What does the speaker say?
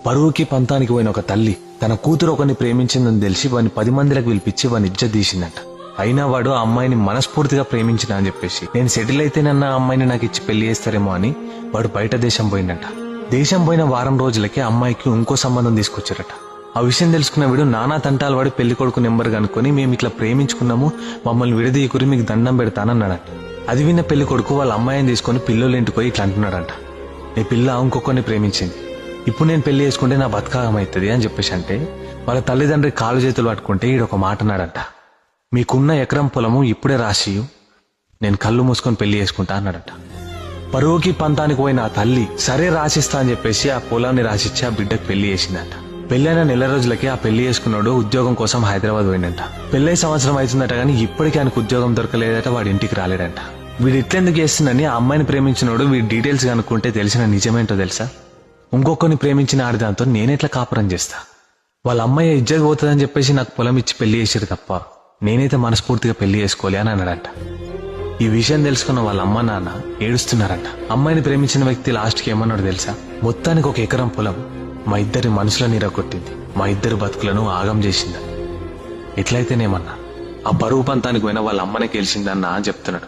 పరువుకి పంతానికి పోయిన ఒక తల్లి తన కూతురు ఒకరిని ప్రేమించిందని తెలిసి వాడిని 10 మందిలకు పిలిపించి వాడిని ఇజ్జత్ తీసిందంట. అయినా వాడు ఆ అమ్మాయిని మనస్ఫూర్తిగా ప్రేమించిన అని చెప్పేసి నేను సెటిల్ అయితేనన్న ఆ అమ్మాయిని నాకు ఇచ్చి పెళ్లి చేస్తారేమో అని వాడు బయట దేశం పోయిందంట. దేశం పోయిన వారం రోజులకి అమ్మాయికి ఇంకో సంబంధం తీసుకొచ్చారట. ఆ విషయం తెలుసుకున్న వీడు నానా తంటాలు వాడి పెళ్లి కొడుకు నెంబర్ కనుక్కొని మేము ఇట్లా ప్రేమించుకున్నాము, మమ్మల్ని విడదీయకురి, మీకు దండం పెడతానన్నాడంట. అది విన్న పెళ్లి కొడుకు వాళ్ళ అమ్మాయిని తీసుకొని పిల్లలు ఇంటికి పోయి ఇట్లా అంటున్నాడంట, నీ పిల్ల ఇంకొకరిని ప్రేమించింది, ఇప్పుడు నేను పెళ్లి చేసుకుంటే నా బతకాగమవుతుంది అని చెప్పేసి అంటే వాళ్ళ తల్లిదండ్రి కాలు చేతులు పట్టుకుంటే ఈడొక మాట అన్నాడంట, మీకున్న ఎకరం పొలము ఇప్పుడే రాసి నేను కళ్ళు మూసుకొని పెళ్లి చేసుకుంటా అన్నాడట. పరువుకి పంతానికి పోయిన ఆ తల్లి సరే రాసిస్తా అని చెప్పేసి ఆ పొలాన్ని రాసిచ్చి ఆ బిడ్డకు పెళ్లి చేసిందంట. పెళ్ళైన నెల రోజులకి ఆ పెళ్లి చేసుకున్నాడు ఉద్యోగం కోసం హైదరాబాద్ పోయిందంట. పెళ్ళై సంవత్సరం అవుతుందట కానీ ఇప్పటికీ ఆయనకు ఉద్యోగం దొరకలేదట, వాడి ఇంటికి రాలేడంట. వీడు ఇట్లెందుకు చేస్తుందని ఆ అమ్మాయిని ప్రేమించినోడు వీడి డీటెయిల్స్ కనుక్కుంటే తెలిసిన నిజమేంటో తెలుసా, ఇంకొకరిని ప్రేమించిన ఆడదాంతో నేనెట్లా కాపురం చేస్తా, వాళ్ళ అమ్మాయి ఇజ్జత్ పోతుందని చెప్పేసి నాకు పొలం ఇచ్చి పెళ్లి చేసారు తప్ప నేనైతే మనస్ఫూర్తిగా పెళ్లి చేసుకోలే అని అన్నాడంట. ఈ విషయం తెలుసుకున్న వాళ్ళ అమ్మ నాన్న ఏడుస్తున్నారంట. అమ్మాయిని ప్రేమించిన వ్యక్తి లాస్ట్కి ఏమన్నాడు తెలుసా, మొత్తానికి ఒక ఎకరం పొలం మా ఇద్దరి మనసులను ఇరగొట్టింది, మా ఇద్దరు బతుకులను ఆగం చేసిందని. ఎట్లయితేనేమన్నా ఆ బరువు పంతానికి పోయిన వాళ్ళ అమ్మనే గెలిచిందన్నా అని చెప్తున్నాడు.